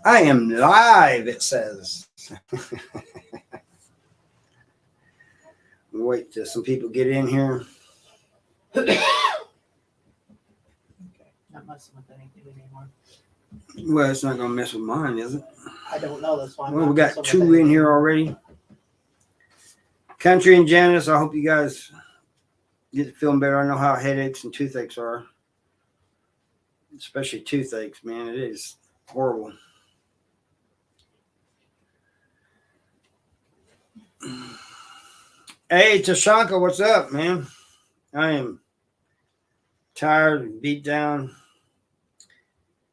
I am live, it says. Wait till some people get in here. Okay, not messing with anything anymore. Well, it's not going to mess with mine, is it? I don't know this one. Well, we got two in here already. Country and Janice, I hope you guys get feeling better. I know how headaches and toothaches are. Especially toothaches, man. It is horrible. Hey, Tashanka, what's up, man? I am tired and beat down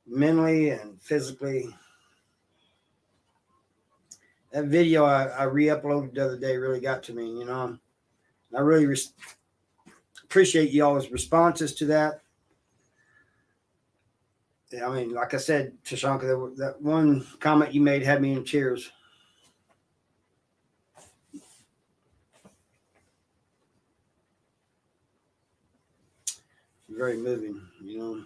mentally and physically. That video I re-uploaded the other day really got to me, you know. I really appreciate y'all's responses to that. I mean, like I said, Tashanka, that one comment you made had me in tears. Very moving, you know.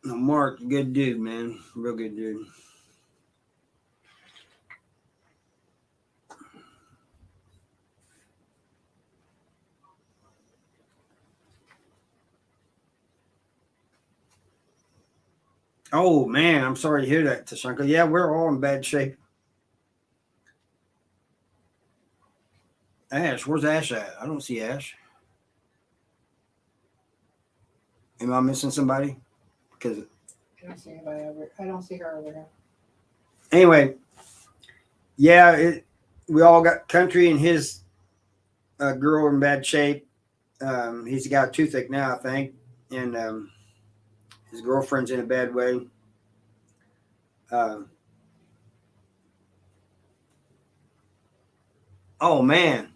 No, Mark, good dude, man. Real good dude. Oh, man, I'm sorry to hear that, Tashanka. Yeah, we're all in bad shape. Ash, where's Ash at? I don't see Ash. Am I missing somebody? Because I don't see anybody over. I don't see her over here. Anyway, yeah, we all got Country and his girl in bad shape. He's got a toothache now, I think, and his girlfriend's in a bad way. Oh man.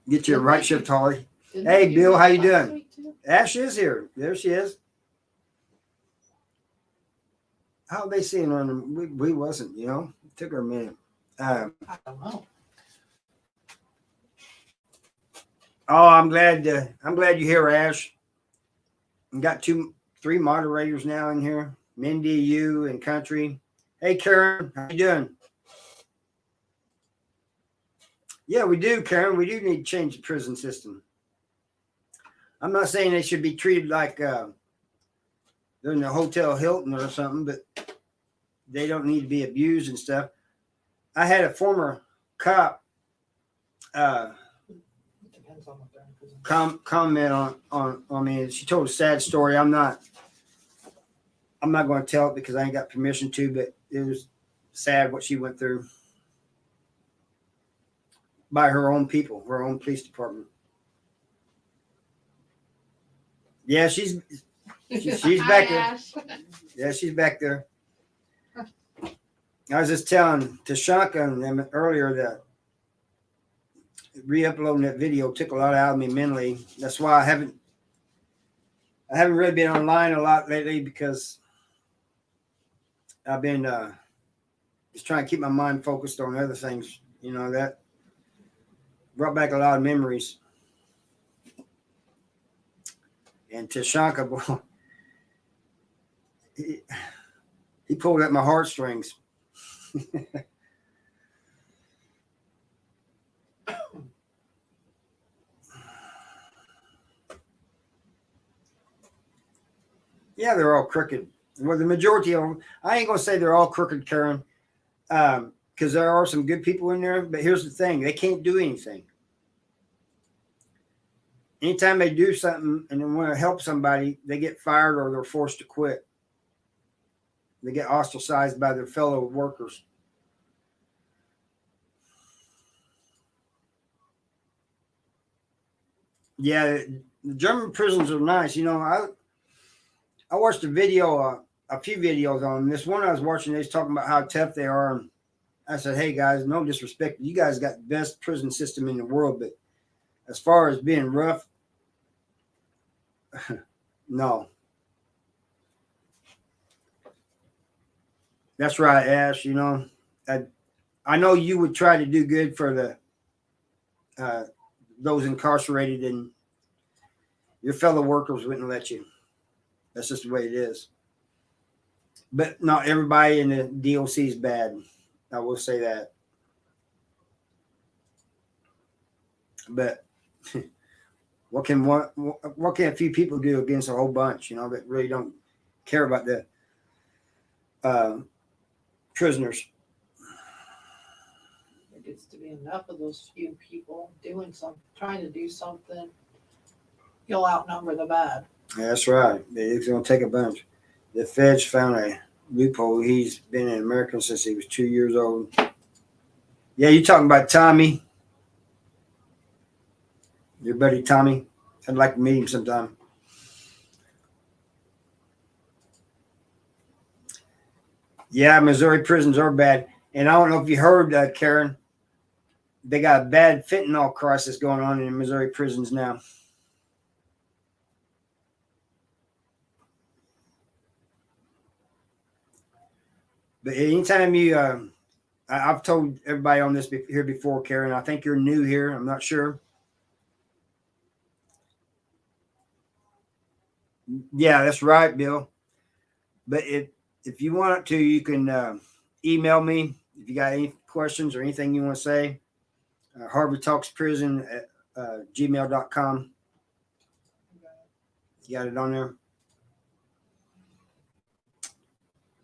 Get your right shift, Holly. Hey, Bill, how you doing? Ash is here. There she is. How are they seeing on them? We wasn't, you know. It took her a minute. I don't know. Oh, I'm glad you're here, Ash. We got three moderators now in here. Mindy, you, and Country. Hey, Karen, how you doing? Yeah, we do, Karen. We do need to change the prison system. I'm not saying they should be treated like they're in the Hotel Hilton or something, but they don't need to be abused and stuff. I had a former cop comment on me. She told a sad story. I'm not going to tell it because I ain't got permission to, but it was sad what she went through by her own people, her own police department. Yeah, she's back there. Yeah, she's back there. I was just telling Tashanka and them earlier that re-uploading that video took a lot out of me mentally. That's why I haven't really been online a lot lately, because I've been just trying to keep my mind focused on other things. You know, that brought back a lot of memories. And Tashanka, boy, he pulled at my heartstrings. Yeah, they're all crooked. Well, the majority of them, I ain't going to say they're all crooked, Karen, because there are some good people in there. But here's the thing. They can't do anything. Anytime they do something and they want to help somebody, they get fired or they're forced to quit. They get ostracized by their fellow workers. Yeah, the German prisons are nice. You know, I watched a video, a few videos on them. This one I was watching, they was talking about how tough they are. And I said, hey, guys, no disrespect. You guys got the best prison system in the world. But as far as being rough, no. That's right, Ash. You know, I know you would try to do good for those incarcerated, and your fellow workers wouldn't let you. That's just the way it is. But not everybody in the DOC is bad. I will say that. But what can a few people do against a whole bunch, that really don't care about the prisoners? There gets to be enough of those few people doing something, trying to do something. You'll outnumber the bad. That's right. It's going to take a bunch. The feds found a loophole. He's been an American since he was 2 years old. Yeah, you talking about Tommy? Your buddy Tommy? I'd like to meet him sometime. Yeah, Missouri prisons are bad. And I don't know if you heard, Karen, they got a bad fentanyl crisis going on in Missouri prisons now. But anytime you, I've told everybody on this here before, Karen, I think you're new here. I'm not sure. Yeah, that's right, Bill. But if you want to, you can email me if you got any questions or anything you want to say. Harvard Talks Prison at gmail.com. You got it on there.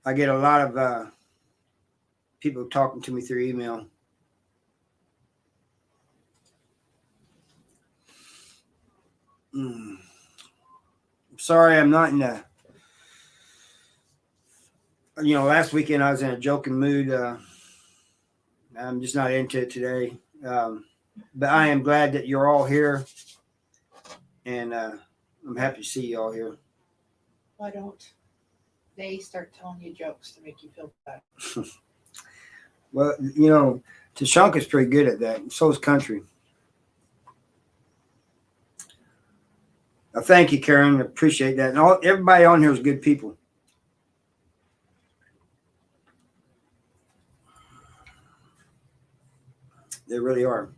I get a lot of people talking to me through email. Sorry, I'm not in the. Last weekend I was in a joking mood. I'm just not into it today. But I am glad that you're all here, and I'm happy to see you all here. Why don't they start telling you jokes to make you feel better? Well, Tashanka's pretty good at that. So is Country. Thank you, Karen. I appreciate that. And everybody on here is good people. They really are.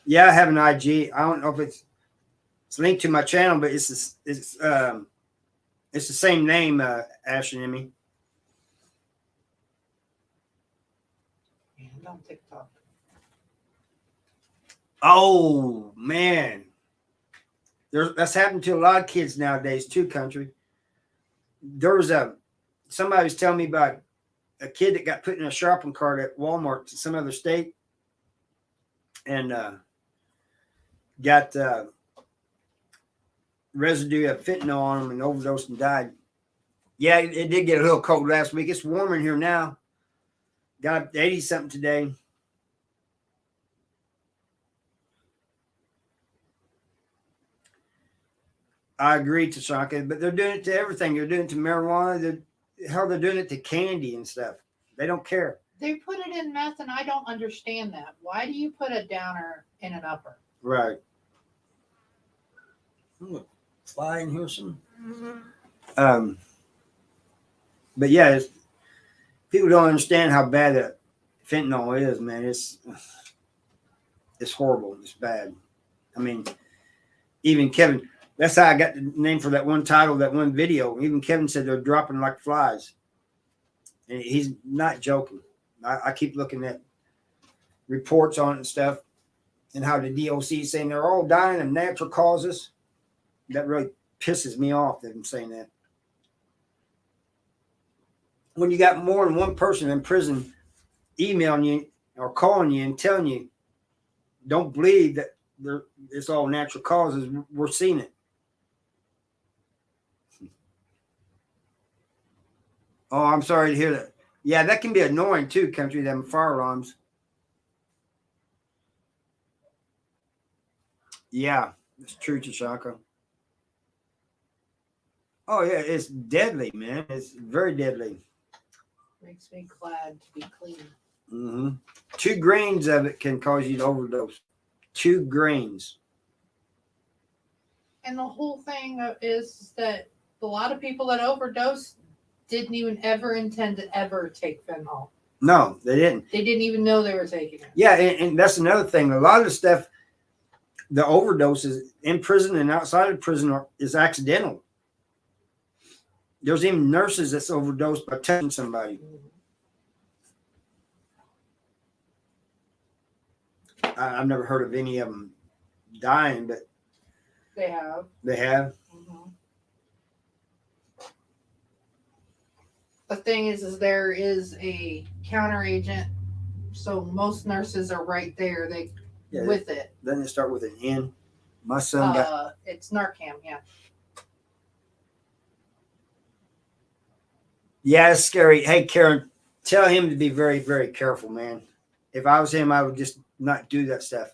Yeah, I have an IG. I don't know if it's linked to my channel, but it's the same name, Ash and Emmy. And on TikTok. Oh man, that's happened to a lot of kids nowadays too. Country. There was somebody was telling me about a kid that got put in a shopping cart at Walmart to some other state, and got residue of fentanyl on him and overdosed and died. Yeah, it did get a little cold last week. It's warmer in here now. Got up to 80 something today. I agree, Tashanka, but they're doing it to everything. They're doing it to marijuana. They're doing it to candy and stuff. They don't care. They put it in meth, and I don't understand that. Why do you put a downer in an upper? Right. Fly in here some. But yeah, people don't understand how bad that fentanyl is, man. It's horrible. It's bad. I mean, even Kevin. That's how I got the name for that one title, that one video. Even Kevin said they're dropping like flies. And he's not joking. I keep looking at reports on it and stuff, and how the DOC is saying they're all dying of natural causes. That really pisses me off, them saying that. When you got more than one person in prison emailing you or calling you and telling you, don't believe that it's all natural causes, we're seeing it. Oh, I'm sorry to hear that. Yeah, that can be annoying too, Country, them fire alarms. Yeah, it's true, Tashanka. Oh, yeah, it's deadly, man. It's very deadly. Makes me glad to be clean. Mm-hmm. 2 grains of it can cause you to overdose. 2 grains. And the whole thing is that a lot of people that overdose didn't even ever intend to ever take fentanyl. No, they didn't. They didn't even know they were taking it. Yeah, and that's another thing. A lot of the stuff, the overdoses in prison and outside of prison is accidental. There's even nurses that's overdosed by touching somebody. I've never heard of any of them dying, but They have. they have. Mm-hmm. The thing is there is a counter agent, so most nurses are right there. With it. Doesn't it start with an N? My son got. It's Narcan, yeah. Yeah, it's scary. Hey, Karen, tell him to be very, very careful, man. If I was him, I would just not do that stuff.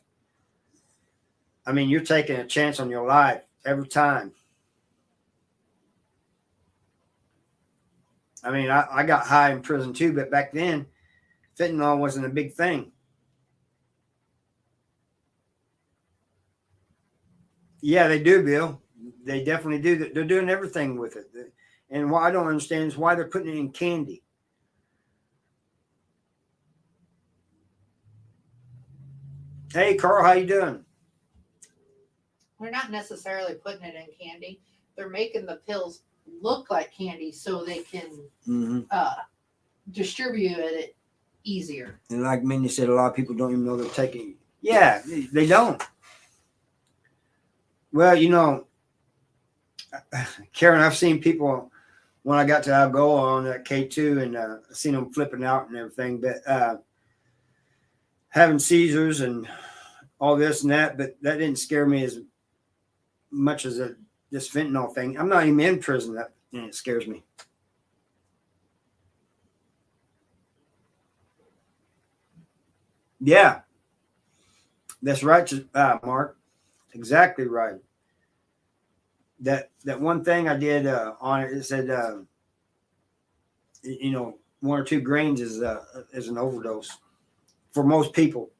I mean, you're taking a chance on your life every time. I mean, I got high in prison too, but back then, fentanyl wasn't a big thing. Yeah, they do, Bill. They definitely do. They're doing everything with it. And what I don't understand is why they're putting it in candy. Hey, Carl, how you doing? They're not necessarily putting it in candy. They're making the pills look like candy so they can distribute it easier. And like Minnie said, a lot of people don't even know they're taking. Yeah, they don't. Well, you know, Karen, I've seen people when I got to Algoa on that K2 and seen them flipping out and everything, but having seizures and all this and that, but that didn't scare me as much as this fentanyl thing. I'm not even in prison, and it scares me. Yeah, that's right, Mark. Exactly right. That one thing I did on it said, you know, 1 or 2 grains is an overdose for most people.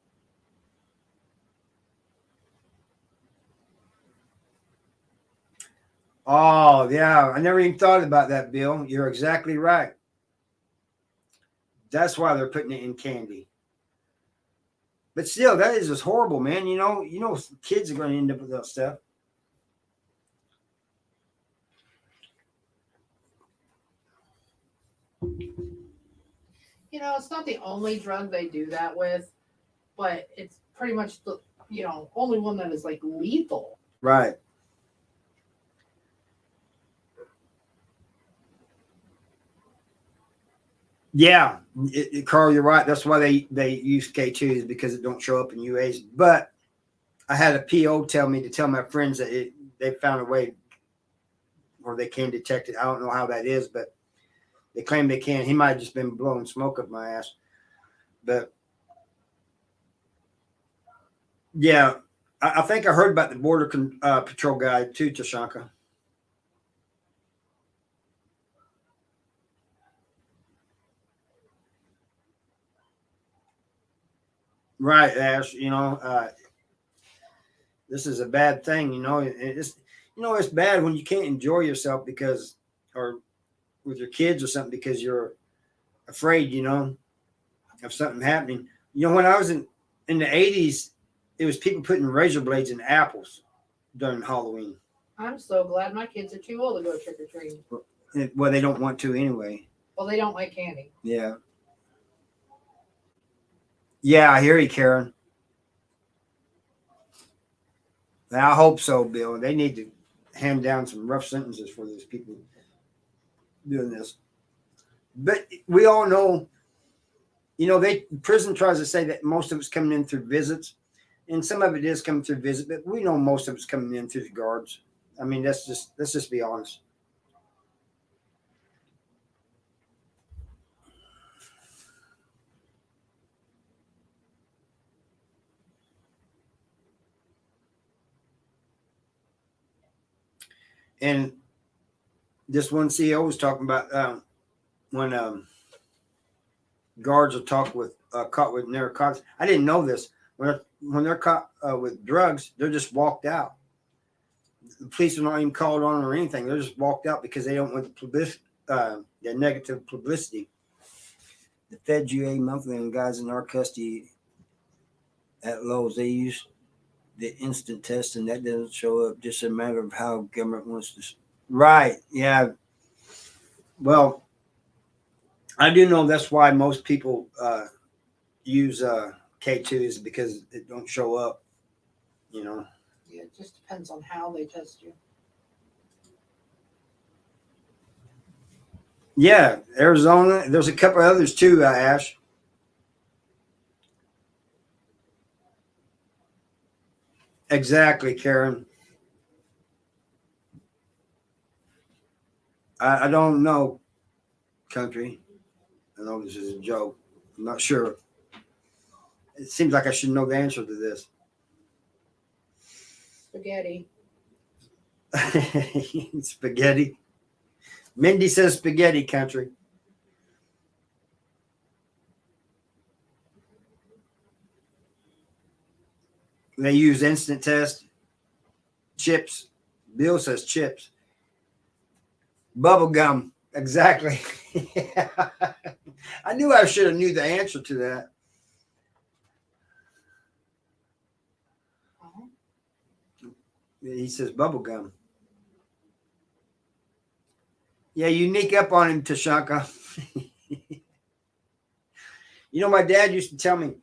Oh yeah, I never even thought about that, Bill. You're exactly right. That's why they're putting it in candy. But still, that is just horrible, man. You know, kids are going to end up with that stuff. You know, it's not the only drug they do that with, but it's pretty much the only one that is like lethal. Right. Yeah, Carl, you're right. That's why they use K2s because it don't show up in UAs. But I had a PO tell me to tell my friends that they found a way where they can detect it. I don't know how that is, but they claim they can. He might have just been blowing smoke up my ass. But yeah, I think I heard about the border patrol guy too, Tashanka. Right, Ash. You know, this is a bad thing. You know, it's bad when you can't enjoy yourself or with your kids or something because you're afraid. You know, of something happening. You know, when I was in the 80s, it was people putting razor blades in apples during Halloween. I'm so glad my kids are too old to go trick or treating. Well, they don't want to anyway. Well, they don't like candy. Yeah. Yeah, I hear you, Karen. I hope so, Bill. They need to hand down some rough sentences for these people doing this. But we all know, you know, prison tries to say that most of it's coming in through visits, and some of it is coming through visits, but we know most of it's coming in through the guards. I mean, let's just be honest. And this one CEO was talking about when guards are caught with narcotics. I didn't know this. When they're caught with drugs, they're just walked out. The police are not even called on or anything. They're just walked out because they don't want the negative publicity. The feds UA monthly on guys in our custody at Lowe's. They use the instant test, and that doesn't show up. Just a matter of how government wants to. Right? Yeah. Well, I do know that's why most people use K2 is because it don't show up. You know. Yeah, it just depends on how they test you. Yeah, Arizona. There's a couple others too, Ash. Exactly, Karen. I don't know, country. I know this is a joke. I'm not sure. It seems like I should know the answer to this. Spaghetti. Spaghetti. Mindy says spaghetti, country. They use instant test. Chips. Bill says chips. Bubble gum. Exactly. I knew I should have knew the answer to that. He says bubble gum. Yeah, you sneak up on him, Tashanka. You know, my dad used to tell me,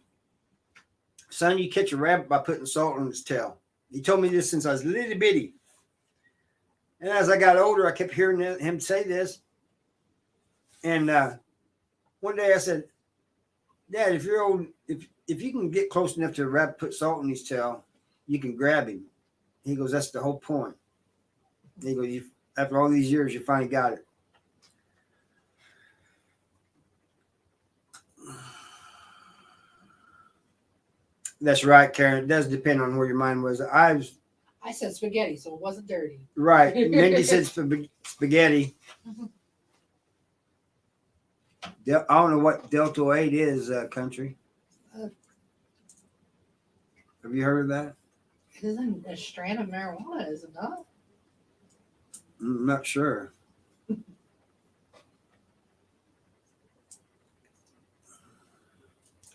son, you catch a rabbit by putting salt on its tail. He told me this since I was little bitty. And as I got older, I kept hearing him say this. And one day I said, Dad, if you're old, if you can get close enough to a rabbit, put salt on his tail, you can grab him. He goes, that's the whole point. He goes, after all these years, you finally got it. That's right, Karen. It does depend on where your mind was. I said spaghetti, so it wasn't dirty. Right. Mindy said spaghetti. I don't know what Delta 8 is, country. Have you heard of that? Isn't a strand of marijuana, is it not? I'm not sure.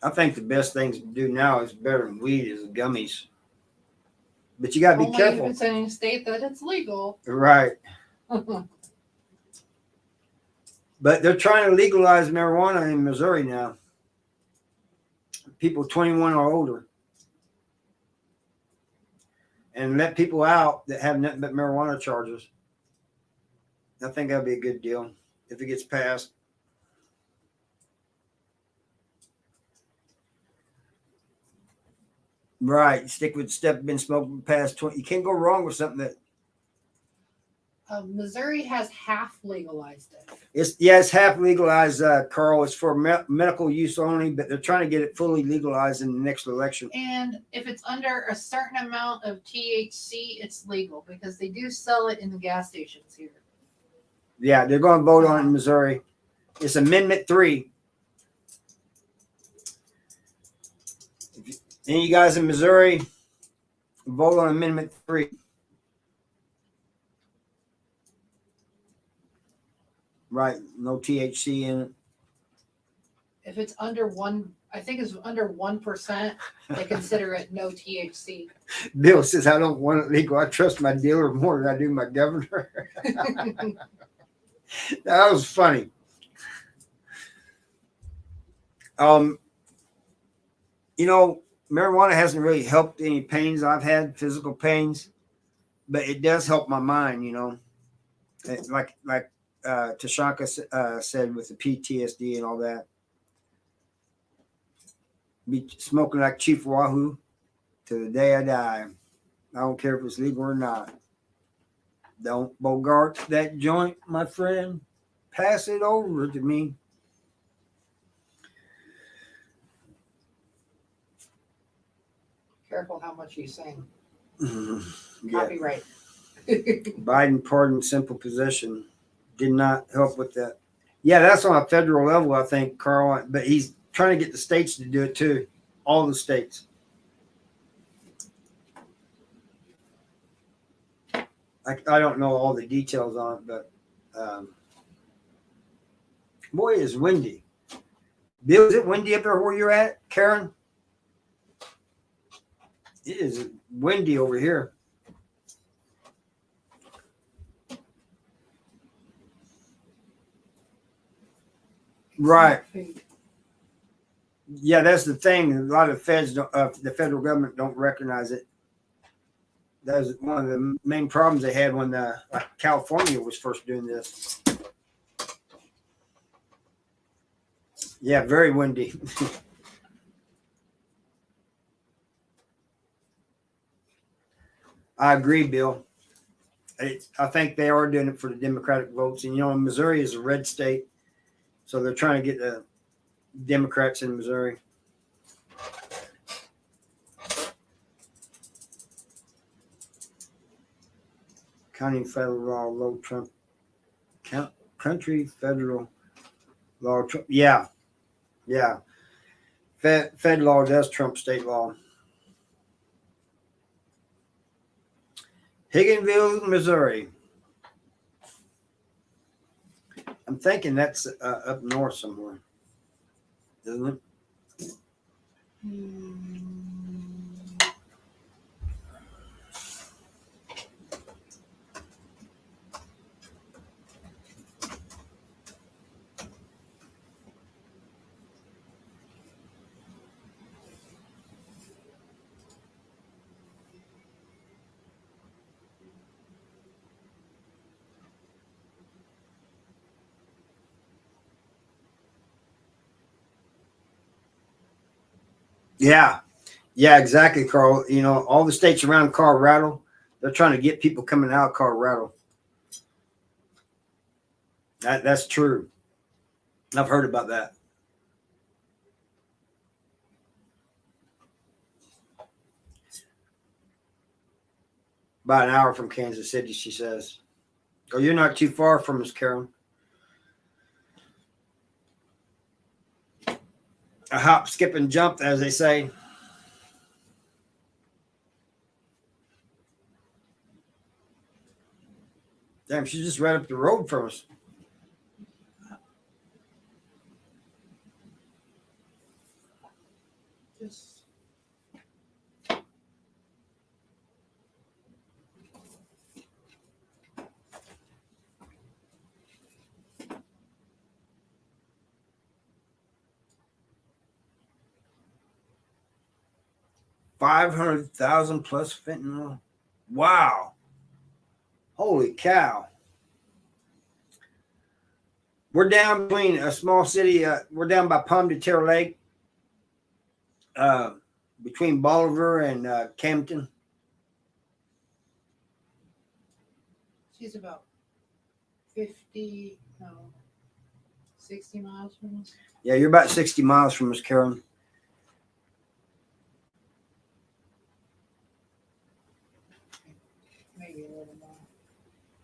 I think the best things to do now is better than weed is gummies. But you got to be Only careful. if it's in a state that it's legal. Right. But they're trying to legalize marijuana in Missouri now. People 21 or older. And let people out that have nothing but marijuana charges. I think that'd be a good deal if it gets passed. Right. Stick with stuff been smoking past 20. You can't go wrong with something that. Missouri has half legalized it. It's half legalized, Carl. It's for medical use only, but they're trying to get it fully legalized in the next election. And if it's under a certain amount of THC, it's legal because they do sell it in the gas stations here. Yeah, they're going to vote on it in Missouri. It's Amendment 3. Any of you guys in Missouri, vote on Amendment 3. Right, no THC in it. If it's under I think it's under 1%, they consider it no THC. Bill says, I don't want it legal. I trust my dealer more than I do my governor. That was funny. You know, marijuana hasn't really helped any pains I've had, physical pains, but it does help my mind, you know. Like Tashanka said with the PTSD and all that. Be smoking like Chief Wahoo to the day I die. I don't care if it's legal or not. Don't bogart that joint, my friend. Pass it over to me. Careful how much you sing. Yeah. Copyright. Biden pardoned simple possession. Did not help with that. Yeah, that's on a federal level, I think, Carl. But he's trying to get the states to do it too. All the states. I don't know all the details on it, but boy, it's windy. Bill, is it windy up there where you're at, Karen? It is windy over here. Right. Yeah, that's the thing. A lot of feds, the federal government don't recognize it. That was one of the main problems they had when California was first doing this. Yeah, very windy. I agree, Bill. I think they are doing it for the Democratic votes. And, Missouri is a red state. So they're trying to get the Democrats in Missouri. County federal law, low Trump. Country federal law. Yeah. Yeah. Fed law does trump state law. Higginsville, Missouri. I'm thinking that's up north somewhere, isn't it? Hmm. 'Yeah, exactly, Carl. All the states around Colorado, they're trying to get people coming out of Colorado. That's true. I've heard about that. About an hour from Kansas City, she says. Oh, you're not too far from us, Karen. A hop, skip, and jump, as they say. Damn, she's just right up the road from us. Just 500,000 plus fentanyl. Wow. Holy cow. We're down between a small city. We're down by Palm de Terre Lake, between Bolivar and Camden. she's about 50, no, 60 miles from us. Yeah, you're about 60 miles from us, Karen. Maybe a little more.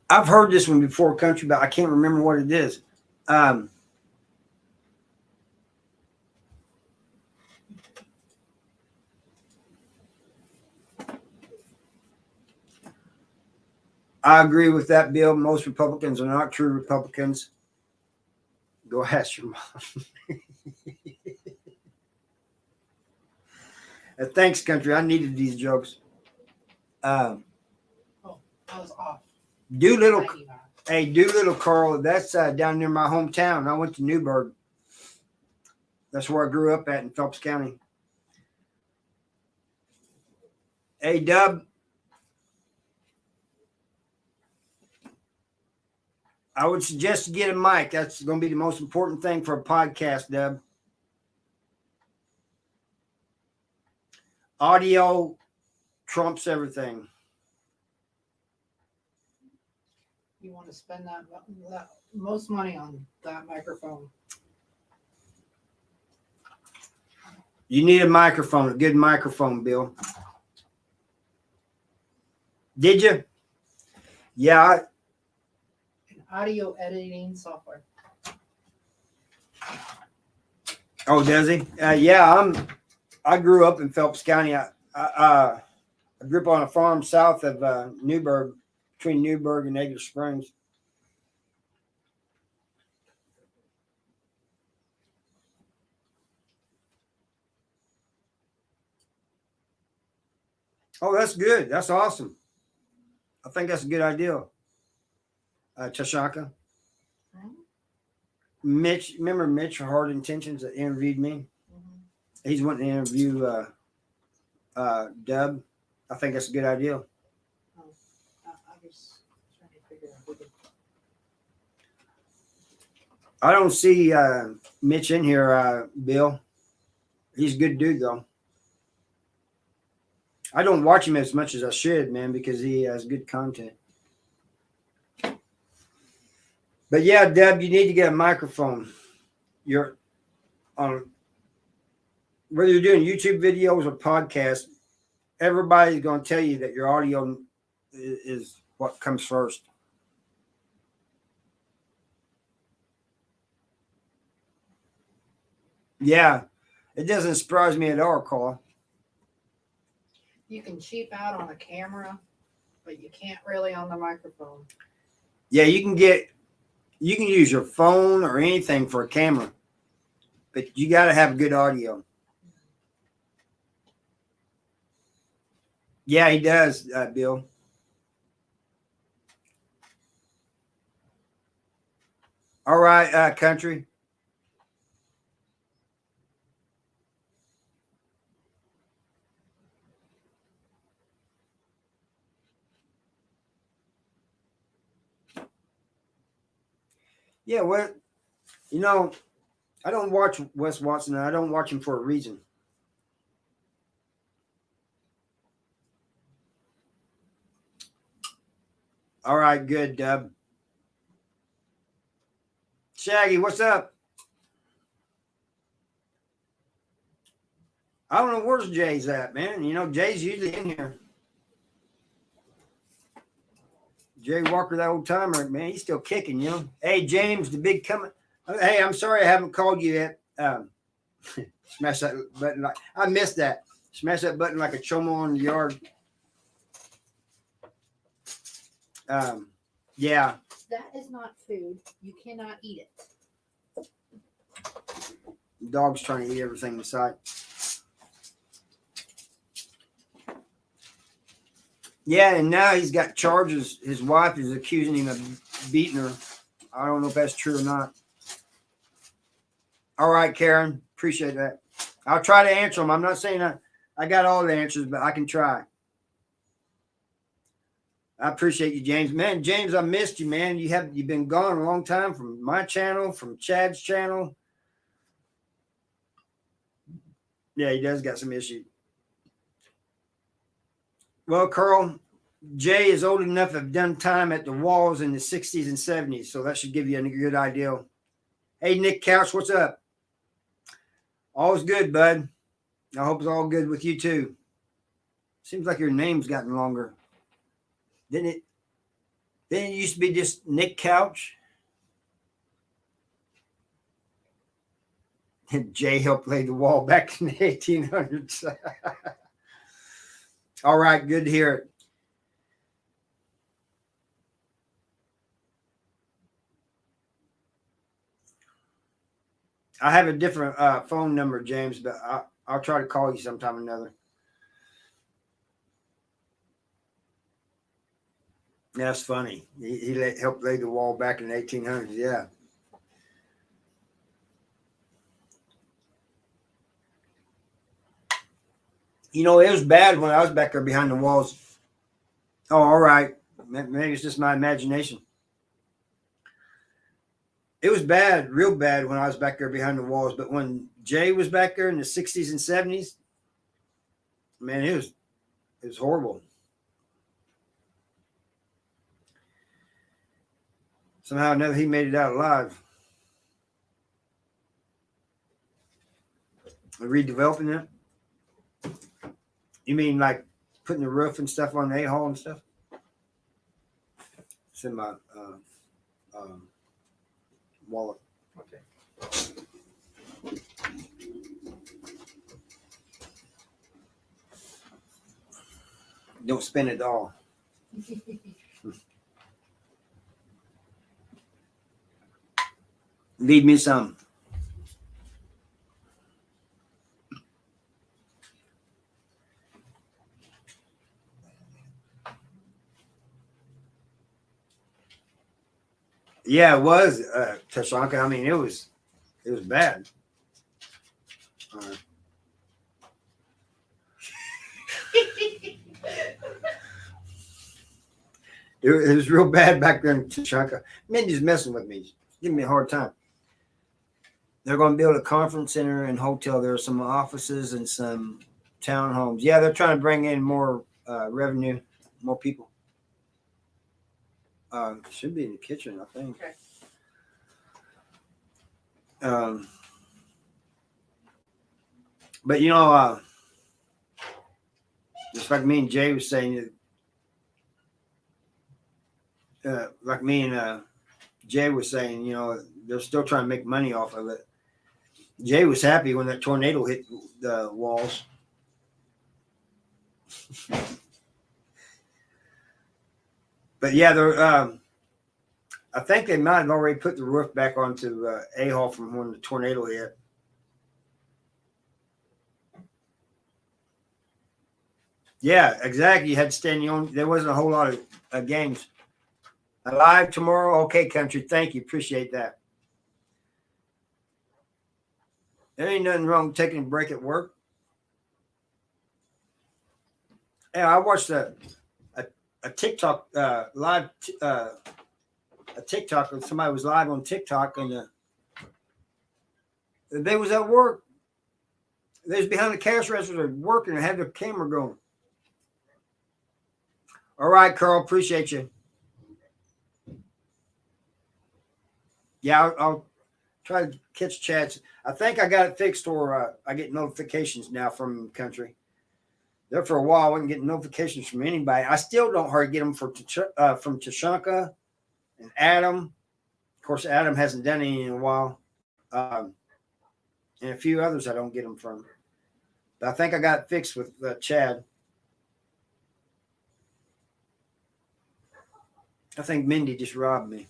I've heard this one before, country, but I can't remember what it is. I agree with that, Bill. Most Republicans are not true Republicans. Go ask your mom. Thanks, country. I needed these jokes. I was off. Doolittle. 90 miles. Hey, Doolittle, Carl. That's down near my hometown. I went to Newburgh. That's where I grew up at in Phelps County. Hey, Dub. I would suggest you get a mic. That's going to be the most important thing for a podcast, Dub. Audio trumps everything. You want to spend that most money on that microphone. You need a microphone, a good microphone, Bill. Did you? Yeah. An audio editing software. Oh, does he? Yeah, I grew up in Phelps County. I grew up on a farm south of Newburgh, between Newburgh and Edgar Springs. Oh, that's good. That's awesome. I think that's a good idea. Tashanka. Mhm. Mitch, remember Mitch Hard Intentions that interviewed me? Mhm. He's wanting to interview Dub. I think that's a good idea. Oh, I was trying to figure out who to. I don't see Mitch in here, Bill. He's a good dude, though. I don't watch him as much as I should, man, because he has good content. But yeah, Deb, you need to get a microphone. You're on whether you're doing YouTube videos or podcasts. Everybody's going to tell you that your audio is what comes first. Yeah, it doesn't surprise me at all, Carl. You can cheap out on a camera, but you can't really on the microphone. Yeah, you can use your phone or anything for a camera, but you got to have good audio. Yeah, he does, Bill. All right, country. Yeah, well, you know, I don't watch Wes Watson, and I don't watch him for a reason. All right, good, Dub. Shaggy, what's up? I don't know where's Jay's at, man. You know, Jay's usually in here. Jay Walker, that old timer, man, he's still kicking, you know. Hey, James, the big coming. Hey, I'm sorry I haven't called you yet. Smash that button. Like I missed that. Smash that button like a chomo on the yard. Yeah. That is not food. You cannot eat it. The dog's trying to eat everything in sight. Yeah, and now he's got charges. His wife is accusing him of beating her. I don't know if that's true or not. All right, Karen. Appreciate that. I'll try to answer them. I'm not saying I got all the answers, but I can try. I appreciate you, James. Man, James, I missed you, man. You've been gone a long time from my channel, from Chad's channel. Yeah, he does got some issues. Well, Carl, Jay is old enough to have done time at the walls in the 60s and 70s, so that should give you a good idea. Hey, Nick Couch, what's up? All's good, bud. I hope it's all good with you, too. Seems like your name's gotten longer. Didn't it? Didn't it used to be just Nick Couch? And Jay helped lay the wall back in the 1800s. All right, good to hear it. I have a different phone number, James, but I'll try to call you sometime or another. That's funny. He helped lay the wall back in the 1800s. Yeah. You know, it was bad when I was back there behind the walls. Oh, all right. Maybe it's just my imagination. It was bad, real bad when I was back there behind the walls. But when Jay was back there in the 60s and 70s, man, it was horrible. Somehow or another, he made it out alive. Redeveloping it? You mean like putting the roof and stuff on the A-hole and stuff? It's in my wallet. Okay. Don't spend it all. Leave me some. Yeah, it was Tashanka. I mean, it was bad. It was real bad back then, Tashanka. Mindy's messing with me, giving me a hard time. They're going to build a conference center and hotel. There are some offices and some townhomes. Yeah, they're trying to bring in more revenue, more people. Should be in the kitchen, I think. Okay. But just like me and Jay was saying, like me and Jay was saying, they're still trying to make money off of it. Jay was happy when that tornado hit the walls. But yeah, they're. I think they might have already put the roof back onto A-Hall from when the tornado hit. Yeah, exactly. You had to stand your own. There wasn't a whole lot of games. Live tomorrow. Okay, country. Thank you. Appreciate that. There ain't nothing wrong with taking a break at work. Yeah, I watched a TikTok live. A TikTok. Somebody was live on TikTok, and they was at work. They was behind the cash register working and had their camera going. All right, Carl. Appreciate you. Yeah, I'll try to catch chats. I think I got it fixed, or I get notifications now from country. There for a while, I wasn't getting notifications from anybody. I still don't hardly get them from Tashanka and Adam. Of course, Adam hasn't done any in a while. And a few others I don't get them from. But I think I got it fixed with Chad. I think Mindy just robbed me.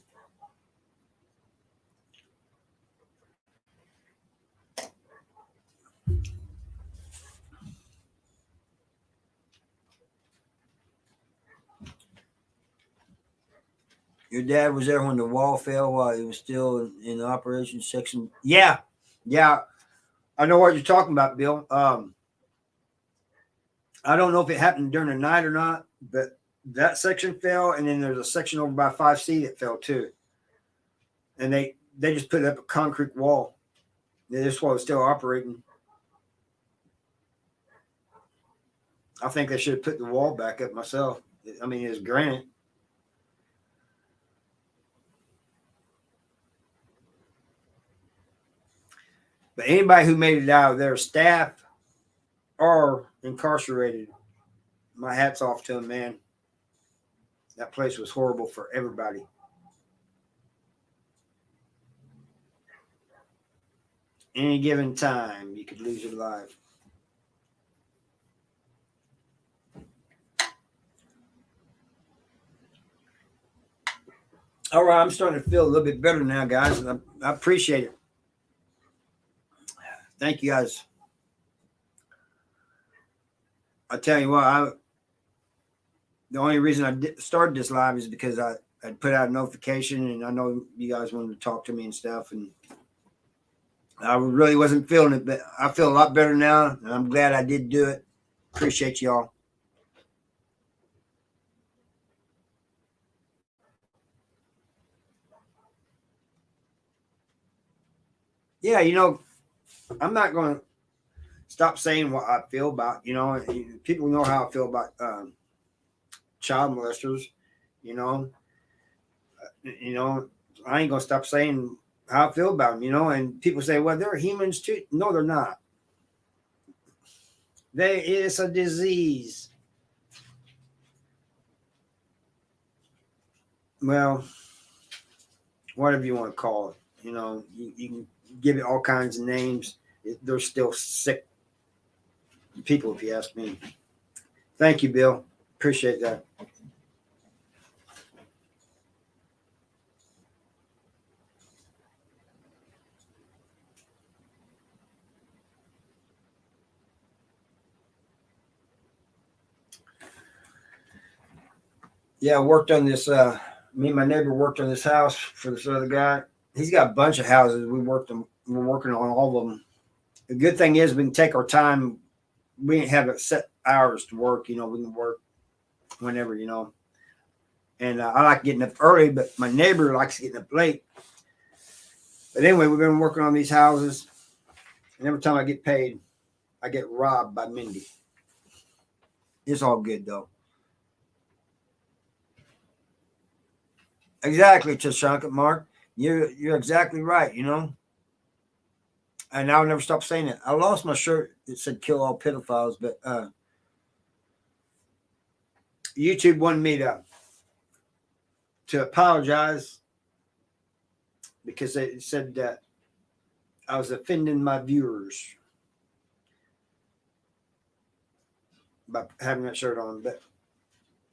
Your dad was there when the wall fell while he was still in the operations section. Yeah. I know what you're talking about, Bill. I don't know if it happened during the night or not, but that section fell, and then there's a section over by 5C that fell too. And they just put up a concrete wall. This wall is still operating. I think they should have put the wall back up myself. I mean, it's granite. But anybody who made it out of there, staff or incarcerated, my hat's off to them, man. That place was horrible for everybody. Any given time, you could lose your life. All right, I'm starting to feel a little bit better now, guys, and I appreciate it. Thank you, guys. I tell you what, the only reason I started this live is because I put out a notification, and I know you guys wanted to talk to me and stuff, and I really wasn't feeling it, but I feel a lot better now, and I'm glad I did do it. Appreciate y'all. Yeah, I'm not going to stop saying what I feel about, people know how I feel about child molesters, I ain't going to stop saying how I feel about them, and people say, well, they're humans too. No, they're not. It's a disease. Well, whatever you want to call it, you can give it all kinds of names. They're still sick people, if you ask me. Thank you, Bill. Appreciate that. Yeah, I worked on this me and my neighbor worked on this house for this other guy. He's got a bunch of houses. We're working on all of them. The good thing is we can take our time. We didn't have set hours to work. We can work whenever, And I like getting up early, but my neighbor likes getting up late. But anyway, we've been working on these houses. And every time I get paid, I get robbed by Mindy. It's all good, though. Exactly, Tashanka, Mark. You're exactly right, And I'll never stop saying it. I lost my shirt that said kill all pedophiles, but YouTube wanted me to apologize because they said that I was offending my viewers by having that shirt on. But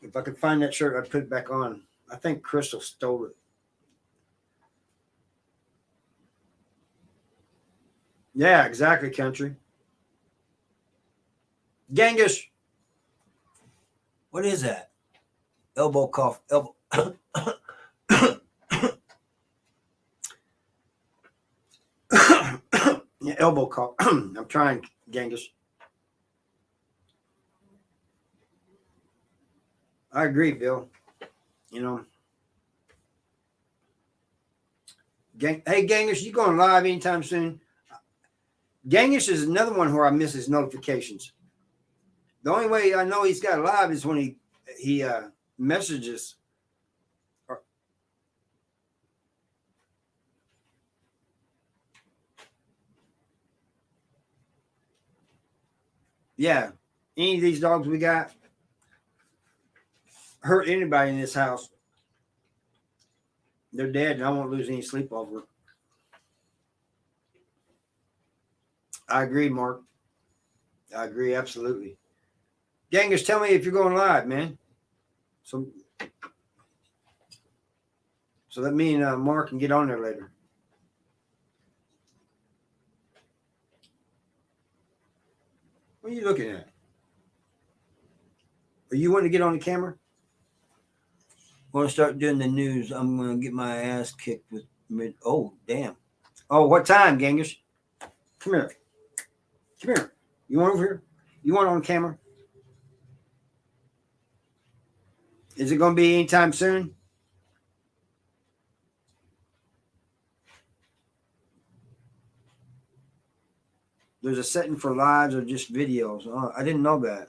if I could find that shirt, I'd put it back on. I think Crystal stole it. Yeah, exactly, country. Genghis. What is that? Elbow cough. Elbow. Yeah, elbow cough. I'm trying, Genghis. I agree, Bill. Hey, Genghis, you going live anytime soon? Genghis is another one where I miss his notifications. The only way I know he's got live is when he messages. Yeah, any of these dogs we got hurt anybody in this house, they're dead, and I won't lose any sleep over it. I agree, Mark. I agree, absolutely. Genghis, tell me if you're going live, man. So that me and Mark can get on there later. What are you looking at? Are you wanting to get on the camera? Want to start doing the news? I'm going to get my ass kicked with mid. Oh, damn. Oh, what time, Genghis? Come here. Come here. You want over here? You want on camera? Is it going to be anytime soon? There's a setting for lives or just videos. Oh, I didn't know that.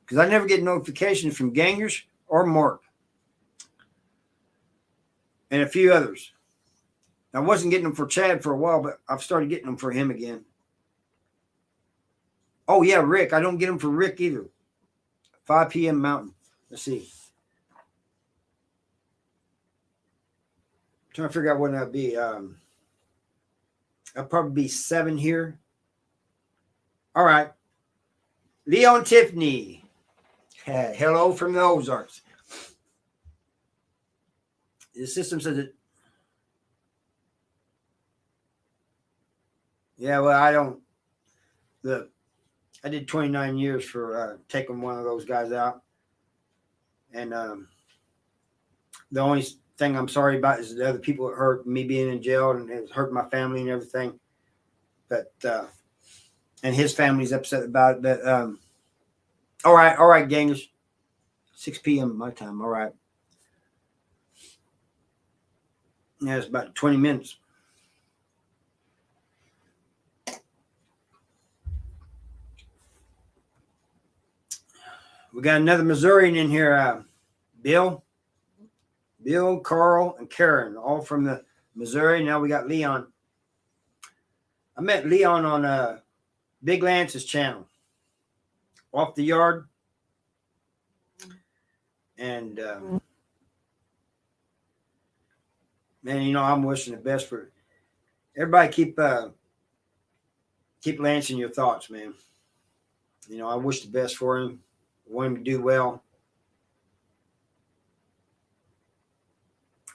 Because I never get notifications from Genghis or Mark. And a few others. I wasn't getting them for Chad for a while, but I've started getting them for him again. Oh, yeah, Rick. I don't get them for Rick either. 5 p.m. Mountain. Let's see. I'm trying to figure out when that'd be. I'll probably be 7 here. All right. Leon Tiffany. Hello from the Ozarks. The system says it. Yeah, well, I don't. I did 29 years for taking one of those guys out. And the only thing I'm sorry about is the other people that hurt me being in jail and it hurt my family and everything. But, and his family's upset about it. But, all right, Genghis. 6 p.m. my time. All right. Yeah, it's about 20 minutes. We got another Missourian in here, Bill, Carl, and Karen, all from the Missouri. Now we got Leon. I met Leon on Big Lance's channel, Off the Yard. And, man, I'm wishing the best for everybody. Keep Lance in your thoughts, man. I wish the best for him. I want him to do well.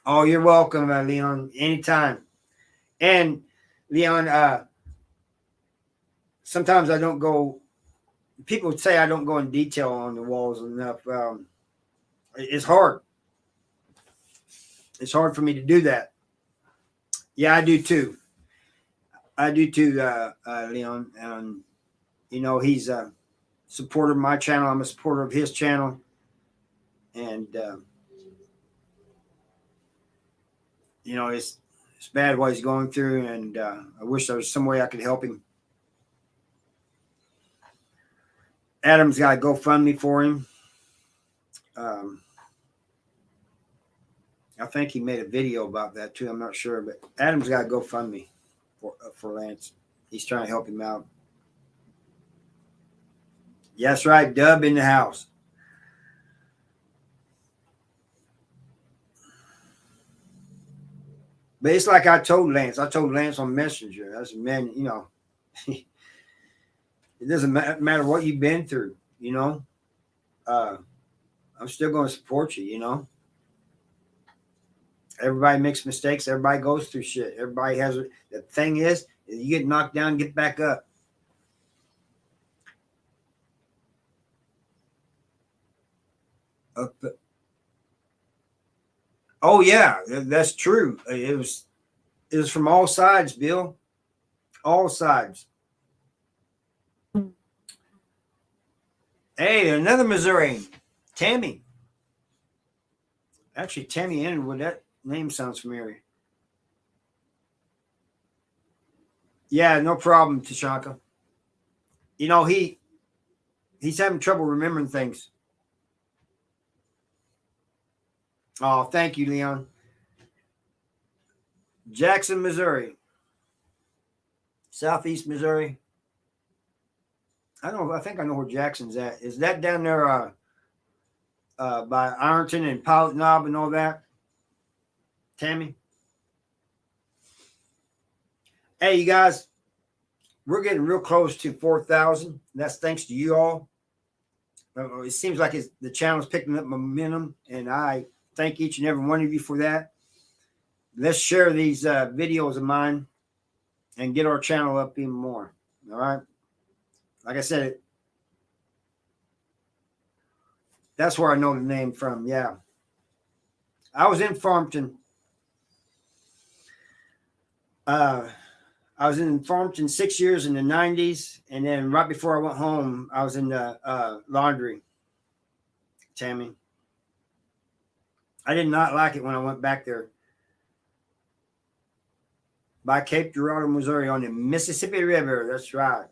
Oh, you're welcome, Leon. Anytime. And Leon, sometimes I don't go. People say I don't go in detail on the walls enough. It's hard. it's hard for me to do that. Yeah, I do too. Leon. And you know, he's a supporter of my channel. I'm a supporter of his channel, and you know, it's bad what he's going through, and I wish there was some way I could help him. Adam's got a GoFundMe for him. I think he made a video about that too. I'm not sure, but Adam's got a GoFundMe for Lance. He's trying to help him out. Yes, right. Dub in the house. But it's like I told Lance. I told Lance on Messenger. I said, man, you know, it doesn't matter what you've been through, you know. I'm still going to support you, you know. Everybody makes mistakes. Everybody goes through shit. Everybody has it. The thing is, you get knocked down, get back up. Oh yeah, that's true. It was from all sides, Bill. All sides. Hey, another Missourian, Tammy. Actually, Tammy Underwood. That name sounds familiar. Yeah, no problem, Tashanka. You know, he's having trouble remembering things. Oh, thank you, Leon. Jackson, Missouri. Southeast Missouri. I think I know where Jackson's at. Is that down there by Ironton and Pilot Knob and all that? Tammy? Hey, you guys, we're getting real close to 4,000. That's thanks to you all. It seems like the channel's picking up momentum, and I thank each and every one of you for that. Let's share these videos of mine and get our channel up even more. All right. Like I said, that's where I know the name from. Yeah. I was in Farmington. I was in Farmington 6 years in the 90s. And then right before I went home, I was in the laundry, Tammy. I did not like it when I went back there. By Cape Girardeau, Missouri on the Mississippi River. That's right.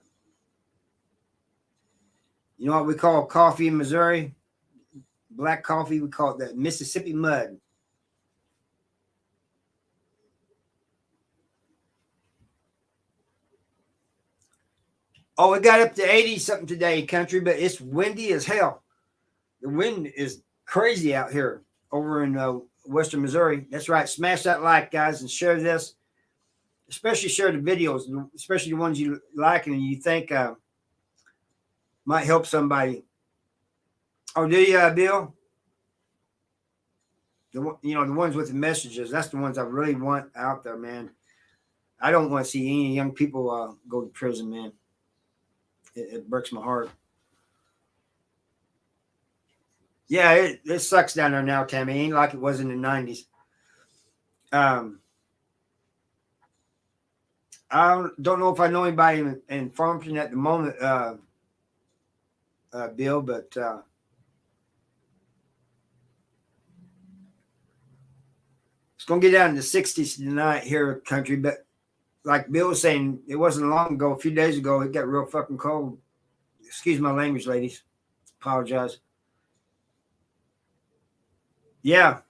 You know what we call coffee in Missouri? Black coffee, we call it the Mississippi mud. Oh, it got up to 80 something today, country, but it's windy as hell. The wind is crazy out here over in Western Missouri. That's right. Smash that like, guys, and share this. Especially share the videos, especially the ones you like and you think might help somebody. Oh, do you, Bill? The ones with the messages. That's the ones I really want out there, man. I don't want to see any young people go to prison, man. It breaks my heart. Yeah, it sucks down there now, Tammy. It ain't like it was in the 90s. I don't know if I know anybody in Farmington at the moment, Bill, but it's going to get down in the 60s tonight here, country. But like Bill was saying, it wasn't long ago, a few days ago, it got real fucking cold. Excuse my language, ladies. Apologize. Yeah,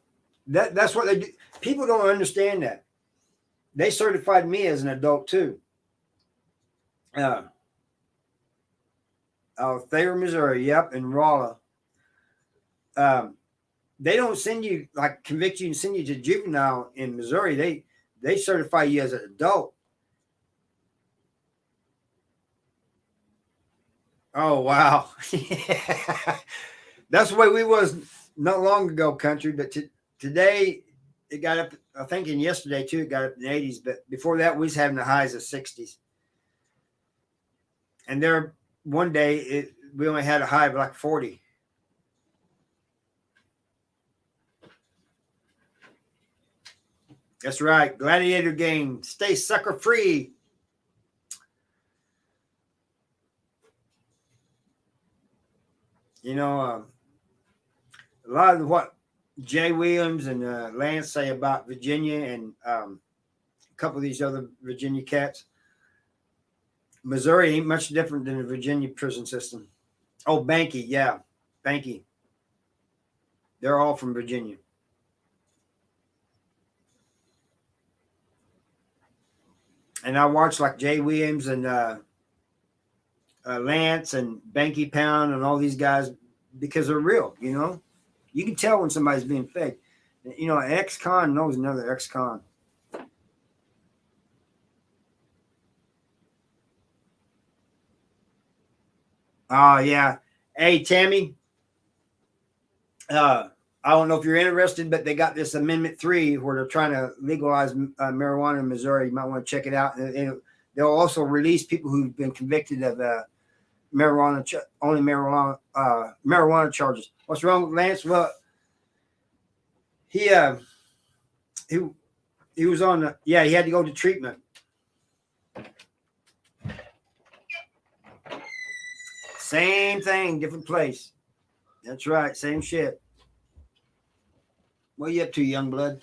that's what they do. People don't understand that. They certified me as an adult too. Thayer, Missouri. Yep, in Rolla. They don't send you, like, convict you and send you to juvenile in Missouri. They certify you as an adult. Oh wow. That's the way we was not long ago, country. But today it got up. I think in yesterday too, it got up in the 80s. But before that, we was having the highs of 60s. And there, one day we only had a high of like 40. That's right. Gladiator game. Stay sucker free. You know, a lot of what Jay Williams and Lance say about Virginia and a couple of these other Virginia cats. Missouri ain't much different than the Virginia prison system. Oh, Banky, yeah, Banky. They're all from Virginia. And I watch like Jay Williams and Lance and Banky Pound and all these guys because they're real. You know, you can tell when somebody's being fake. You know, an ex-con knows another ex-con. Oh yeah. Hey Tammy, I don't know if you're interested, but they got this Amendment 3 where they're trying to legalize marijuana in Missouri. You might want to check it out. And they'll also release people who've been convicted of marijuana charges. What's wrong with Lance? Well, he he was on he had to go to treatment. Same thing, different place. That's right, same shit. What are you up to, young blood?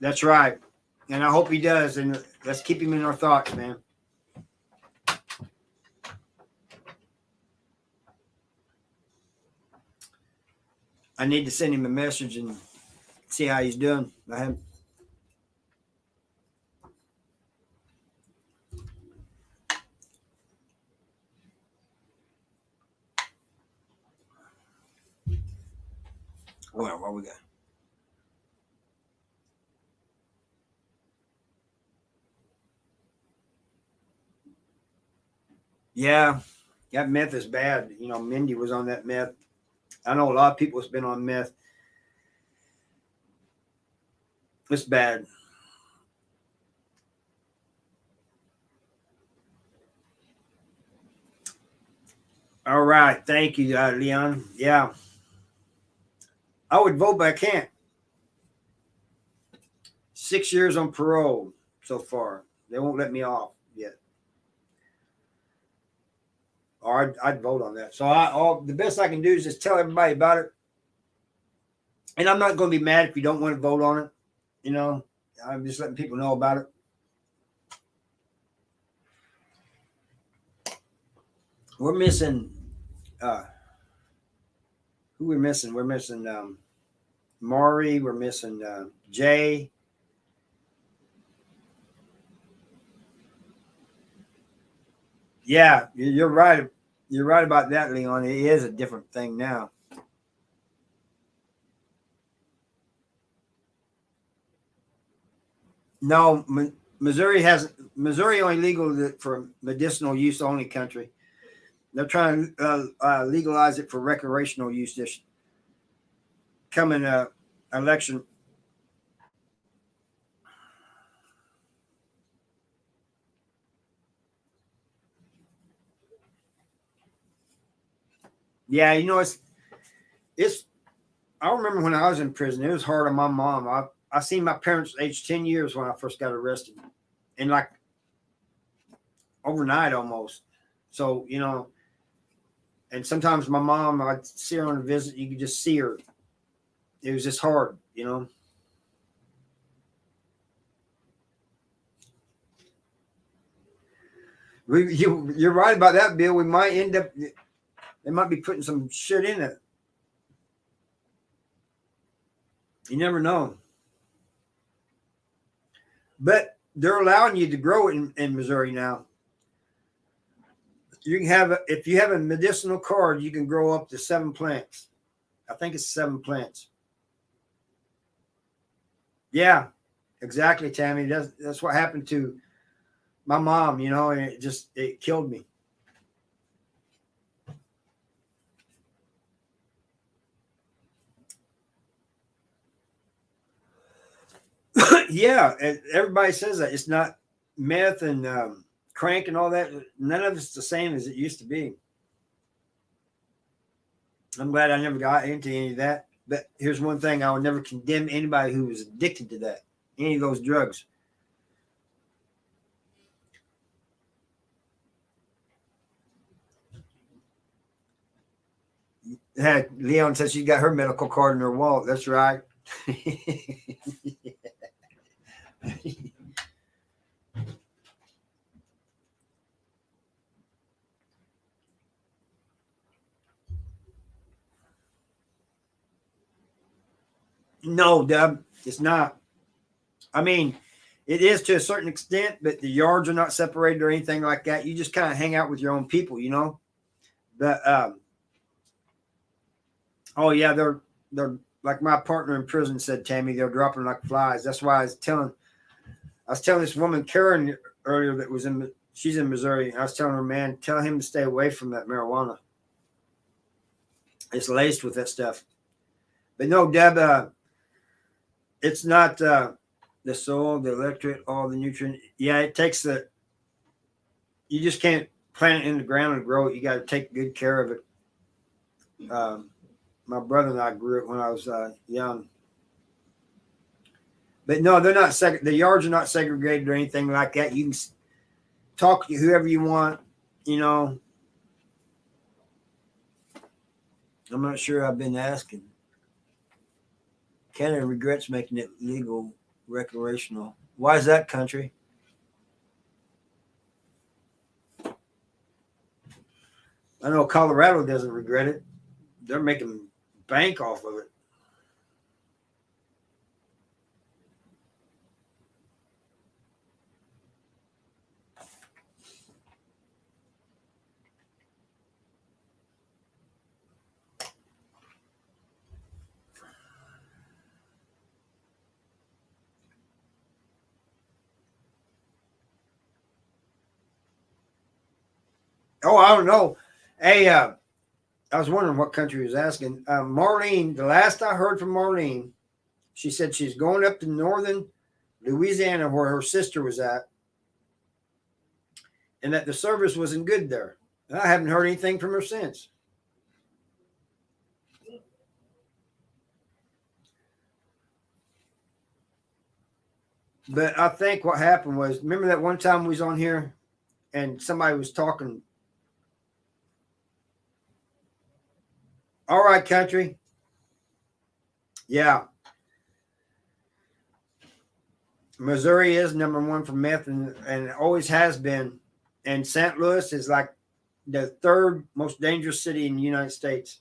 That's right. And I hope he does. And let's keep him in our thoughts, man. I need to send him a message and see how he's doing. What we got? Yeah, that meth is bad. You know, Mindy was on that meth. I know a lot of people has been on meth. It's bad. All right. Thank you, Leon. Yeah. I would vote, but I can't. 6 years on parole so far. They won't let me off yet. Or I'd vote on that. So the best I can do is just tell everybody about it. And I'm not going to be mad if you don't want to vote on it. You know, I'm just letting people know about it. We're missing who we're missing? We're missing Maury, we're missing Jay. Yeah, you're right. You're right about that, Leon. It is a different thing now. No, Missouri only legal for medicinal use only country. They're trying to legalize it for recreational use this coming election. Yeah, you know it's. I remember when I was in prison, it was hard on my mom. I seen my parents age 10 years when I first got arrested, and like overnight almost. So you know, and sometimes my mom, I'd see her on a visit, you could just see her. It was just hard, you know. You're right about that, Bill. We might end up, they might be putting some shit in it. You never know. But they're allowing you to grow it in Missouri now. You can have, if you have a medicinal card, you can grow up to 7 plants. I think it's 7 plants. Yeah, exactly, Tammy. That's what happened to my mom, you know, and it killed me. Yeah, and everybody says that it's not meth and crank and all that. None of it's the same as it used to be. I'm glad I never got into any of that. But here's one thing: I would never condemn anybody who was addicted to that, any of those drugs. Leon says she's got her medical card in her wallet. That's right. No, Deb, it's not. I mean, it is to a certain extent, but the yards are not separated or anything like that. You just kind of hang out with your own people, you know. But oh yeah, they're like my partner in prison said, Tammy, they're dropping like flies. That's why I was telling this woman Karen earlier that was she's in Missouri, and I was telling her, man, tell him to stay away from that marijuana. It's laced with that stuff. But no, Deb, it's not the soil, the electric, all the nutrient. Yeah, it takes you just can't plant it in the ground and grow it. You got to take good care of it. My brother and I grew it when I was young. But no, they're not. The yards are not segregated or anything like that. You can talk to whoever you want. You know, I'm not sure. I've been asking. Canada regrets making it legal, recreational. Why is that, country? I know Colorado doesn't regret it. They're making bank off of it. Oh, I don't know. Hey, I was wondering what country he was asking. Marlene, the last I heard from Marlene, she said she's going up to northern Louisiana where her sister was at, and that the service wasn't good there. And I haven't heard anything from her since. But I think what happened was, remember that one time we was on here and somebody was talking. All right, country. Yeah. Missouri is number one for meth and always has been. And St. Louis is like the third most dangerous city in the United States.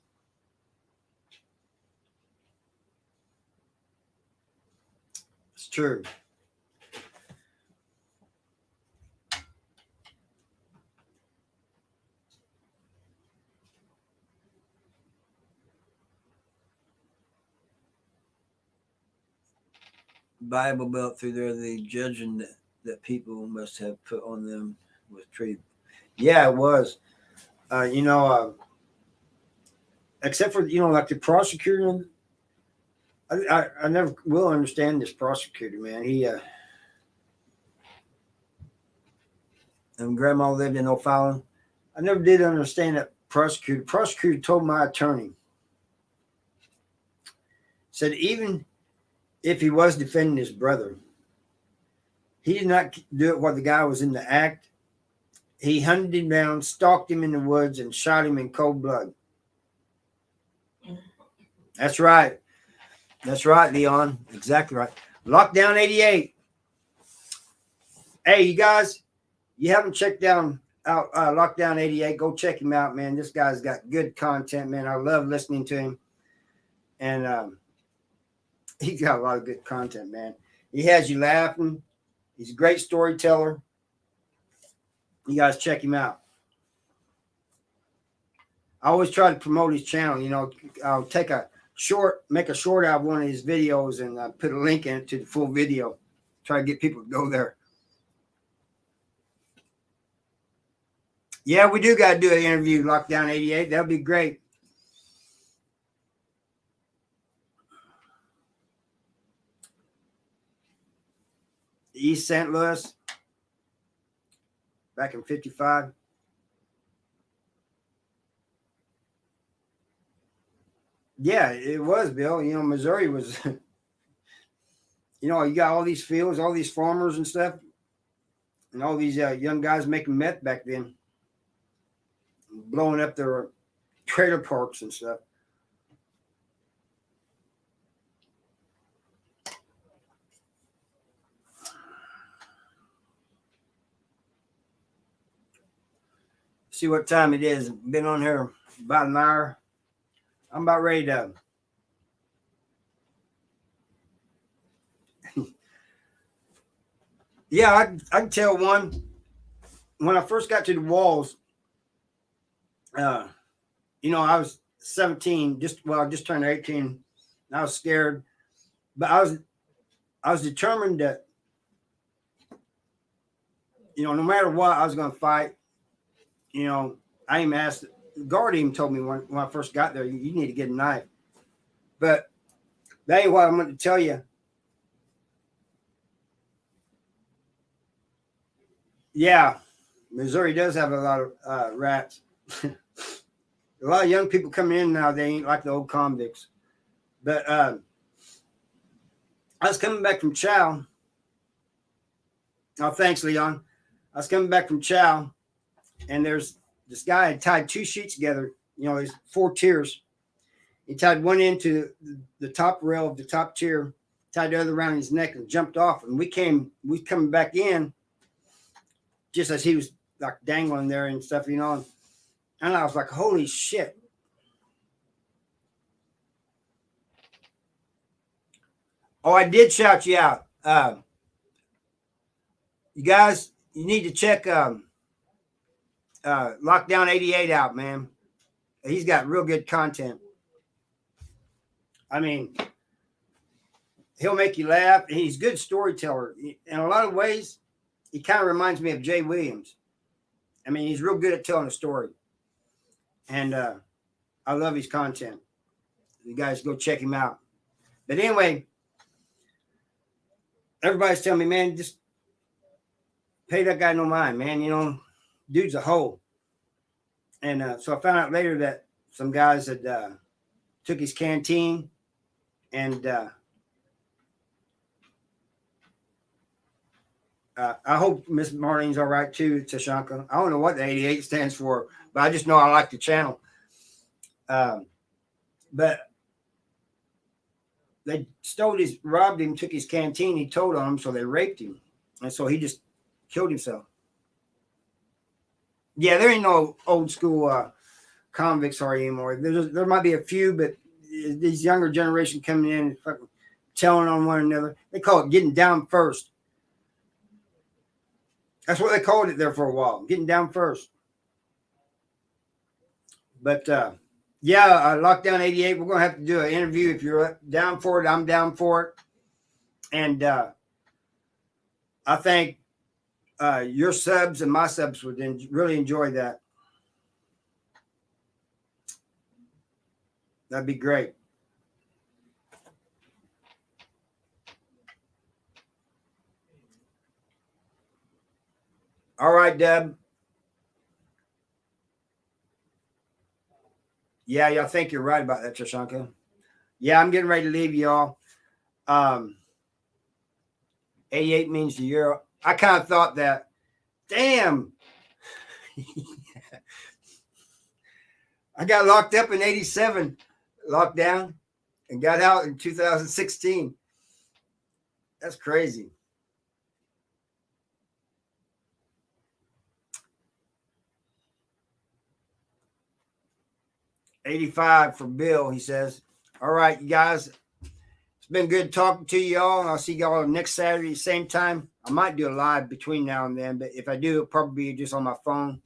It's true. Bible Belt through there, the judging that people must have put on them was pretty. Yeah, it was. You know, except for like the prosecutor. I never will understand this prosecutor, man. He and Grandma lived in O'Fallon. I never did understand that prosecutor. Prosecutor told my attorney, said even if he was defending his brother, he did not do it while the guy was in the act. He hunted him down, stalked him in the woods, and shot him in cold blood. That's right. That's right, Leon. Exactly right. Lockdown 88. Hey, you guys, you haven't checked out Lockdown 88. Go check him out, man. This guy's got good content, man. I love listening to him. And he's got a lot of good content, man. He has you laughing. He's a great storyteller. You guys check him out. I always try to promote his channel. You know, I'll make a short out of one of his videos and put a link in it to the full video. Try to get people to go there. Yeah, we do got to do an interview, Lockdown 88. That would be great. East St. Louis. back in 55. Yeah, it was, Bill. You know, Missouri was, you know, you got all these fields, all these farmers and stuff, and all these young guys making meth back then, blowing up their trailer parks and stuff. See what time it is. Been on here about an hour. I'm about ready to. Yeah, I can tell one. When I first got to the walls, you know, I was 17, I just turned 18. I was scared, but I was determined that, you know, no matter what, I was going to fight. You know, I even asked, the guard even told me when I first got there, you need to get a knife. But that ain't what I'm going to tell you. Yeah, Missouri does have a lot of rats. A lot of young people coming in now, they ain't like the old convicts. But I was coming back from chow. Oh, thanks, Leon. I was coming back from chow, and there's this guy had tied two sheets together. You know, there's 4 tiers. He tied one into the top rail of the top tier, tied the other around his neck, and jumped off. And we coming back in just as he was like dangling there and stuff, you know. And I was like, holy shit. Oh, I did shout you out. You guys, you need to check Lockdown 88 out, man. He's got real good content. I mean, he'll make you laugh. He's a good storyteller. In a lot of ways, he kind of reminds me of Jay Williams. I mean, he's real good at telling a story. And I love his content. You guys go check him out. But anyway, everybody's telling me, man, just pay that guy no mind, man. You know, dude's a hoe. And so I found out later that some guys had took his canteen and I hope Miss Marlene's all right too, Tashanka. I don't know what the 88 stands for, but I just know I like the channel. But they robbed him, took his canteen, he told on him, so they raped him. And so he just killed himself. Yeah, there ain't no old school convicts are anymore. There might be a few, but these younger generation coming in and fucking telling on one another. They call it getting down first. That's what they called it there for a while, getting down first. But yeah, Lockdown 88, we're going to have to do an interview. If you're down for it, I'm down for it. And I think your subs and my subs would really enjoy that. That'd be great. All right, Deb. Yeah, I think you're right about that, Trashanka. Yeah, I'm getting ready to leave y'all. 88 means the year. I kind of thought that, damn. I got locked up in 87, locked down, and got out in 2016. That's crazy. $85 for Bill, he says. All right, you guys. It's been good talking to y'all. I'll see y'all next Saturday, same time. I might do a live between now and then, but if I do, it'll probably be just on my phone.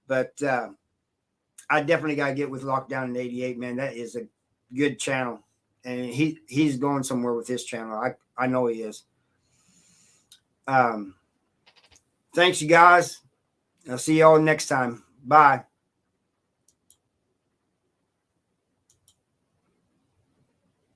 But I definitely got to get with Lockdown in 88, man. That is a good channel. And he's going somewhere with his channel. I know he is. Thanks, you guys. I'll see y'all next time. Bye.